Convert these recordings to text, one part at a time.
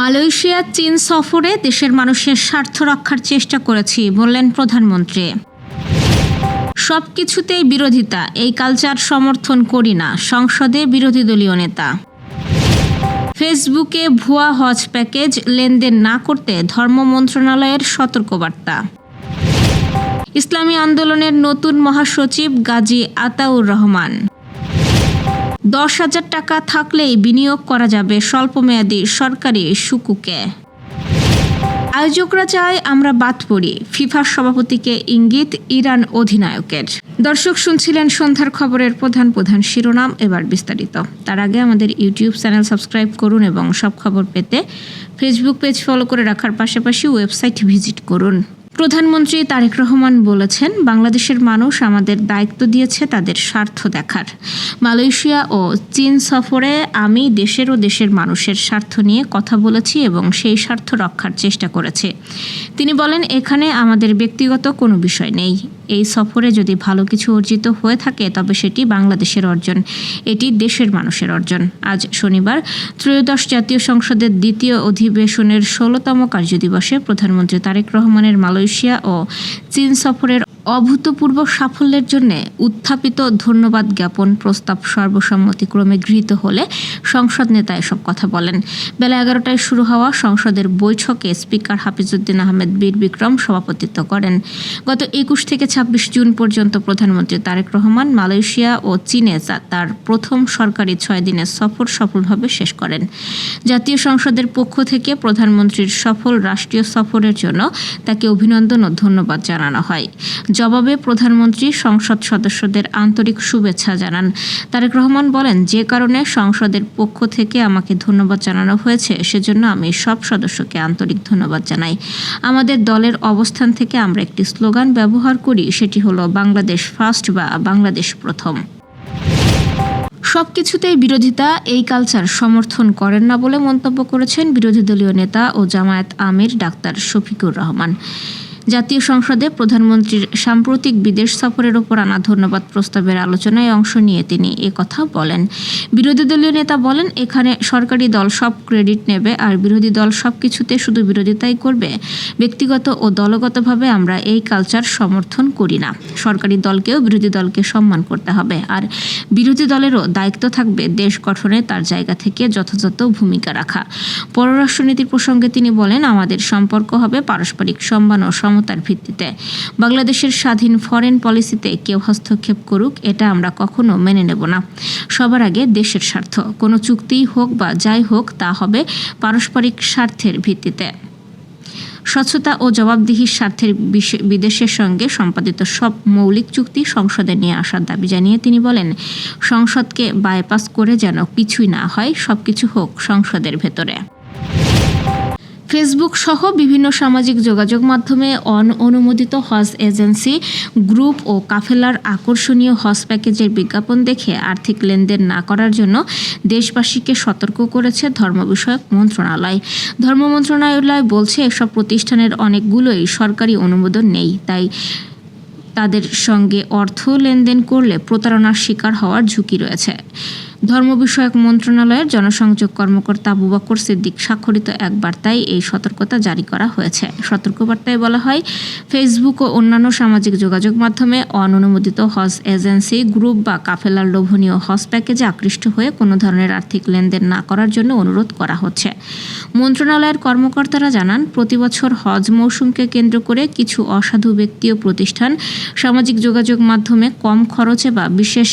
Malaysia চীন সফরে দেশের মানুষের স্বার্থ রক্ষার চেষ্টা করেছি বললেন প্রধানমন্ত্রী। সবকিছুতেই বিরোধিতা, এই কালচার সমর্থন করি না, সংসদে বিরোধী দলীয় নেতা। ফেসবুকে ভুয়া হজ প্যাকেজ লেনদেন না করতে ধর্ম মন্ত্রণালয়ের সতর্কবার্তা। ইসলামী আন্দোলনের নতুন মহাসচিব গাজী আতাউর রহমান। 10,000 টাকা থাকলেই বিনিয়োগ করা যাবে স্বল্পমেয়াদী সরকারি সুকুকে। আয়োজকরা চায় আমরা বাদ পড়ি, ফিফার সভাপতিকে ইঙ্গিত ইরান অধিনায়কের। দর্শক, শুনছিলেন সন্ধ্যার খবরের প্রধান প্রধান শিরোনাম, এবার বিস্তারিত। তার আগে আমাদের ইউটিউব চ্যানেল সাবস্ক্রাইব করুন এবং সব খবর পেতে ফেসবুক পেজ ফলো করে রাখার পাশাপাশি ওয়েবসাইট ভিজিট করুন। প্রধানমন্ত্রী তারেক রহমান বলেছেন, বাংলাদেশের মানুষ আমাদের দায়িত্ব দিয়েছে তাদের স্বার্থ দেখার। মালয়েশিয়া ও চীন সফরে আমি দেশের ও দেশের মানুষের স্বার্থ নিয়ে কথা বলেছি এবং সেই স্বার্থ রক্ষার চেষ্টা করেছি। তিনি বলেন, এখানে আমাদের ব্যক্তিগত কোনো বিষয় নেই। এই সফরে যদি ভালো কিছু অর্জিত হয়ে থাকে তবে সেটি বাংলাদেশের অর্জন, এটি দেশের মানুষের অর্জন। আজ শনিবার ত্রয়োদশ জাতীয় সংসদের দ্বিতীয় অধিবেশনের 16তম কার্যদিবসে প্রধানমন্ত্রী তারেক রহমানের মালয়েশিয়া ও চীন সফরের অভূতপূর্ব সাফল্যের জন্য উত্থাপিত ধন্যবাদ জ্ঞাপন প্রস্তাব সর্বসম্মতিক্রমে গৃহীত হলে সংসদ নেতা এসব কথা বলেন। বেলা 11টায় শুরু হওয়া সংসদের বৈঠকে স্পিকার হাফিজউদ্দিন আহমেদ বীর বিক্রম সভাপতিত্ব করেন। গত 21 থেকে 26 জুন পর্যন্ত প্রধানমন্ত্রী তারেক রহমান মালয়েশিয়া ও চীনে তার প্রথম সরকারি 6 দিনের সফর সফলভাবে শেষ করেন। জাতীয় সংসদের পক্ষ থেকে প্রধানমন্ত্রীর সফল রাষ্ট্রীয় সফরের জন্য তাকে অভিনন্দন ও ধন্যবাদ জানানো হয়। জবাবে প্রধানমন্ত্রী সংসদ সদস্যদের আন্তরিক শুভেচ্ছা জানান। তারেক রহমান বলেন, যে কারণে সংসদের পক্ষ থেকে আমাকে ধন্যবাদ জানানো হয়েছে সেজন্য আমি সব সদস্যকে আন্তরিক ধন্যবাদ জানাই। আমাদের দলের অবস্থান থেকে আমরা একটি স্লোগান ব্যবহার করি, সেটি হলো বাংলাদেশ ফার্স্ট বা বাংলাদেশ প্রথম। সবকিছুতেই বিরোধিতা, এই কালচার সমর্থন করেন না বলে মন্তব্য করেছেন বিরোধী দলীয় নেতা ও জামায়াত আমির ডাক্তার শফিকুর রহমান। জাতীয় সংসদে প্রধানমন্ত্রীর সাম্প্রতিক বিদেশ সফরের ওপর আনা ধন্যবাদ প্রস্তাবের আলোচনায় অংশ নিয়ে তিনি কথা বলেন। বিরোধী দলীয় নেতা বলেন, এখানে সরকারি দল সব ক্রেডিট নেবে আর বিরোধী দল সব কিছুতে শুধু বিরোধিতাই করবে। ব্যক্তিগত ও দলগতভাবে আমরা এই কালচার সমর্থন করি না। সরকারি দলকেও বিরোধী দলকে সম্মান করতে হবে, আর বিরোধী দলেরও দায়িত্ব থাকবে দেশ গঠনে তার জায়গা থেকে যথাযথ ভূমিকা রাখা। পররাষ্ট্রনীতির প্রসঙ্গে তিনি বলেন, আমাদের সম্পর্ক হবে পারস্পরিক সম্মান ও সমতার ভিত্তিতে। বাংলাদেশের স্বাধীন ফরেন পলিসিতে কেউ হস্তক্ষেপ করুক, এটা আমরা কখনো মেনে নেব না। সবার আগে দেশের স্বার্থ, কোনো চুক্তিই হোক বা যাই হোক তা হবে পারস্পরিক স্বার্থের ভিত্তিতে। স্বচ্ছতা ও জবাবদিহির স্বার্থের বিদেশের সঙ্গে সম্পাদিত সব মৌলিক চুক্তি সংসদে নিয়ে আসার দাবি জানিয়ে তিনি বলেন, সংসদকে বাইপাস করে যেন কিছুই না হয়, সবকিছু হোক সংসদের ভেতরে। ফেসবুক সহ বিভিন্ন সামাজিক যোগাযোগ মাধ্যমে অনুমোদিত হজ এজেন্সি, গ্রুপ ও কাফেলার আকর্ষণীয় হজ প্যাকেজের বিজ্ঞাপন দেখে আর্থিক লেনদেন না করার জন্য দেশবাসীকে সতর্ক করেছে ধর্ম বিষয়ক মন্ত্রণালয়। ধর্ম মন্ত্রণালয় বলছে, এসব প্রতিষ্ঠানের অনেকগুলোই সরকারি অনুমোদন নেই, তাই তাদের সঙ্গে অর্থ লেনদেন করলে প্রতারণার শিকার হওয়ার ঝুঁকি রয়েছে। ধর্ম বিষয়ক মন্ত্রণালয়ের জনসংযোগ কর্মকর্তা আবু বকর সিদ্দিক স্বাক্ষরিত এক বার্তায় এই সতর্কতা জারি করা হয়েছে। সতর্কবার্তায় বলা হয়, ফেসবুক ও অন্যান্য সামাজিক যোগাযোগ মাধ্যমে অনুমোদিত হজ এজেন্সি, গ্রুপ বা কাফেলার লোভনীয় হজ প্যাকেজে আকৃষ্ট হয়ে কোনো ধরনের আর্থিক লেনদেন না করার জন্য অনুরোধ করা হচ্ছে। মন্ত্রণালয়ের কর্মকর্তারা জানান, প্রতিবছর হজ মৌসুমকে কেন্দ্র করে কিছু অসাধু ব্যক্তি ও প্রতিষ্ঠান সামাজিক যোগাযোগ মাধ্যমে কম খরচে বা বিশেষ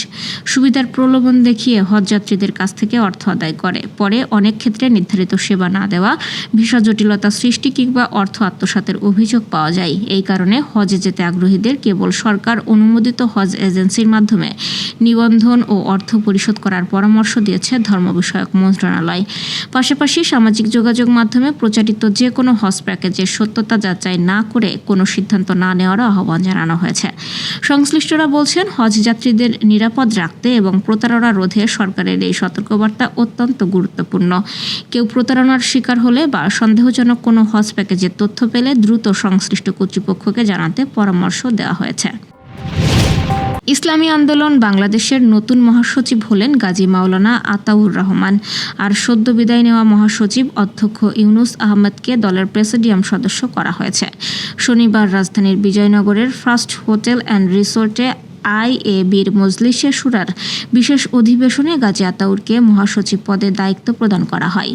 সুবিধার প্রলোভন দেখিয়ে হজযাত্রীদের কাছ থেকে অর্থ আদায় করে। পরে অনেক ক্ষেত্রে নির্ধারিত সেবা না দেওয়া, ভিসা জটিলতা সৃষ্টি কিংবা অর্থ আত্মসাতের অভিযোগ পাওয়া যায়। এই কারণে হজে যেতে আগ্রহীদের কেবল সরকার অনুমোদিত হজ এজেন্সির মাধ্যমে নিবন্ধন ও অর্থ পরিশোধ করার পরামর্শ দিয়েছে ধর্ম বিষয়ক মন্ত্রণালয়। পাশাপাশি সামাজিক যোগাযোগ মাধ্যমে প্রচারিত যে কোনো হজ প্যাকেজের সত্যতা যাচাই না করে কোনো সিদ্ধান্ত না নেওয়ারও আহ্বান জানানো হয়েছে। সংশ্লিষ্টরা বলছেন, হজ যাত্রীদের নিরাপদ রাখতে এবং প্রতারণা রোধে সরকারের এই সতর্কবার্তা অত্যন্ত গুরুত্বপূর্ণ। কেউ প্রতারণার শিকার হলে বা সন্দেহজনক কোনো হজ প্যাকেজের তথ্য পেলে দ্রুত সংশ্লিষ্ট কর্তৃপক্ষকে জানাতে পরামর্শ দেওয়া হয়েছে। ইসলামী আন্দোলন বাংলাদেশের নতুন মহাসচিব হলেন গাজী মাওলানা আতাউর রহমান। আর সদ্য বিদায় নেওয়া মহাসচিব অধ্যক্ষ ইউনুস আহমেদকে দলের প্রেসিডিয়াম সদস্য করা হয়েছে। শনিবার রাজধানীর বিজয়নগরের ফার্স্ট হোটেল অ্যান্ড রিসোর্টে আইএবির মজলিসে শুরার বিশেষ অধিবেশনে গাজী আতাউরকে মহাসচিব পদে দায়িত্ব প্রদান করা হয়।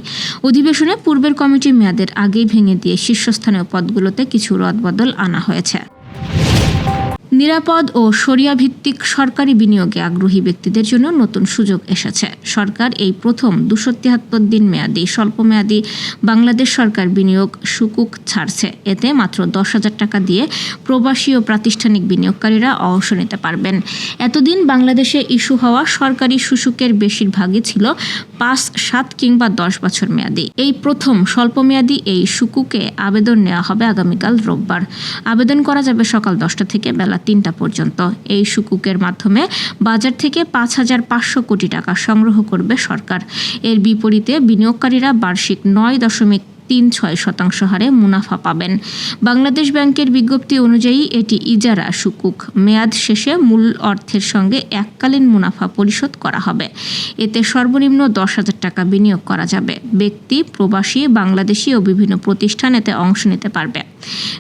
অধিবেশনে পূর্বের কমিটির মেয়াদের আগেই ভেঙে দিয়ে শীর্ষস্থানীয় পদগুলোতে কিছু রদবদল আনা হয়েছে। নিরাপদ ও শরিয়া ভিত্তিক সরকারি বিনিয়োগে আগ্রহী ব্যক্তিদের জন্য নতুন সুযোগ এসেছে। সরকার এই প্রথম 273 দিন মেয়াদী স্বল্পমেয়াদী বাংলাদেশ সরকার বিনিয়োগ সুকুক ছাড়ছে। এতে মাত্র 10,000 টাকা দিয়ে প্রবাসী ও প্রাতিষ্ঠানিক বিনিয়োগকারীরা অংশ নিতে পারবেন। এতদিন বাংলাদেশে ইস্যু হওয়া সরকারি সুকুকের বেশিরভাগই ছিল 5, 7 কিংবা 10 বছর মেয়াদী। এই প্রথম স্বল্পমেয়াদী এই সুকুকে আবেদন নেওয়া হবে আগামীকাল রোববার। আবেদন করা যাবে সকাল 10টা থেকে বেলা 3টা পর্যন্ত। এই সুকুকের মাধ্যমে বাজার থেকে 5,500 কোটি টাকা সংগ্রহ করবে সরকার। এর বিপরীতে বিনিয়োগকারীরা বার্ষিক 9.36% হারে মুনাফা পাবেন। বাংলাদেশ ব্যাংকের বিজ্ঞপ্তি অনুযায়ী এটি ইজারা সুকুক। মেয়াদ শেষে মূল অর্থের সঙ্গে এককালীন মুনাফা পরিশোধ করা হবে। এতে সর্বনিম্ন 10,000 টাকা বিনিয়োগ করা যাবে। ব্যক্তি, প্রবাসী, বাংলাদেশি ও বিভিন্ন প্রতিষ্ঠান এতে অংশ নিতে পারবে।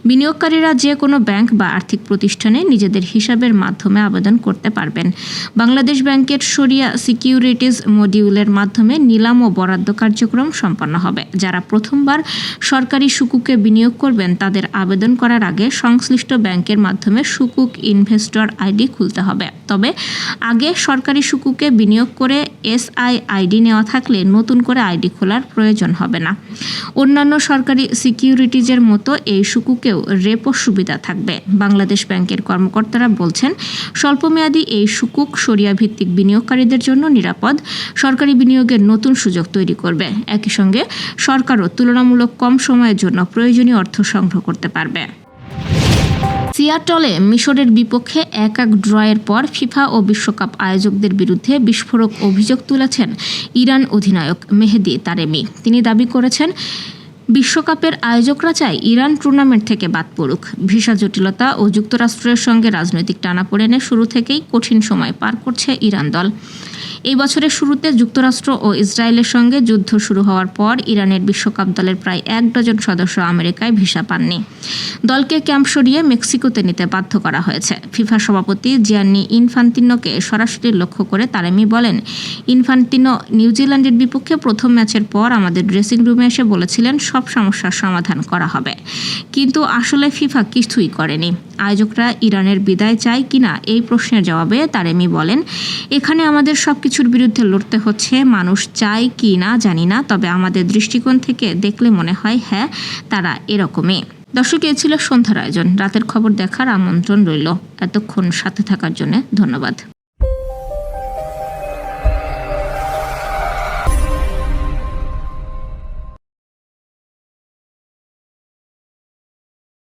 বিনিয়োগকারীরা যে কোনো ব্যাংক বা আর্থিক প্রতিষ্ঠানে নিজেদের হিসাবের মাধ্যমে আবেদন করতে পারবেন। বাংলাদেশ ব্যাংকের শরিয়া সিকিউরিটিজ মডিউলের মাধ্যমে নিলাম ও বরাদ্দ কার্যক্রম সম্পন্ন হবে। যারা প্রথমবার সরকারি সুকুকে বিনিয়োগ করবেন তাদের আবেদন করার আগে সংশ্লিষ্ট ব্যাংকের মাধ্যমে সুকুক ইনভেস্টর আইডি খুলতে হবে। তবে আগে সরকারি সুকুকে বিনিয়োগ করে এসআই আইডি নেওয়া থাকলে নতুন করে আইডি খোলার প্রয়োজন হবে না। অন্যান্য সরকারি সিকিউরিটিজের মতো এই সুকুকেও রেপো সুবিধা থাকবে। বাংলাদেশ ব্যাংকের কর্মকর্তারা বলছেন, স্বল্পমেয়াদী এই সুকুক শরিয়া ভিত্তিক বিনিয়োগকারীদের জন্য নিরাপদ সরকারি বিনিয়োগের নতুন সুযোগ তৈরি করবে। একই সঙ্গে সরকারও তুলনামূলক কম সময়ের জন্য প্রয়োজনীয় অর্থ সংগ্রহ করতে পারবে। সিয়াটলে মিশরের বিপক্ষে 1-1 ড্রয়ের পর ফিফা ও বিশ্বকাপ আয়োজকদের বিরুদ্ধে বিস্ফোরক অভিযোগ তুলেছেন ইরান অধিনায়ক মেহেদী তারেমি। তিনি দাবি করেছেন, বিশ্বকাপের আয়োজকরা চায় ইরান টুর্নামেন্ট থেকে বাদ পড়ুক। ভিসা জটিলতা ও যুক্তরাষ্ট্রের সঙ্গে রাজনৈতিক টানাপোড়েনে শুরু থেকেই কঠিন সময় পার করছে ইরান দল। এই বছরের শুরুতে যুক্তরাষ্ট্র ও ইসরায়েলের সঙ্গে যুদ্ধ শুরু হওয়ার পর ইরানের বিশ্বকাপ দলের প্রায় 1 ডজন সদস্য আমেরিকায় ভিসা পাননি। দলকে ক্যাম্প সরিয়ে মেক্সিকোতে নিতে বাধ্য করা হয়েছে। ফিফা সভাপতি জিয়ান্নি ইনফান্তিনোকে সরাসরি লক্ষ্য করে তারেমি বলেন, ইনফান্তিনো নিউজিল্যান্ডের বিপক্ষে প্রথম ম্যাচের পর আমাদের ড্রেসিং রুমে এসে বলেছিলেন সব সমস্যার সমাধান করা হবে, কিন্তু আসলে ফিফা কিছুই করেনি। আয়োজকরা ইরানের বিদায় চায় কিনা এই প্রশ্নের জবাবে তারেমি বলেন, এখানে আমাদের সবকিছুর বিরুদ্ধে লড়তে হচ্ছে। মানুষ চায় কি না জানি না, তবে আমাদের দৃষ্টিকোণ থেকে দেখলে মনে হয় হ্যাঁ, তারা এরকমই। দর্শক, এ ছিল সন্ধ্যার আয়োজন। রাতের খবর দেখার আমন্ত্রণ রইল। এতক্ষণ সাথে থাকার জন্য ধন্যবাদ।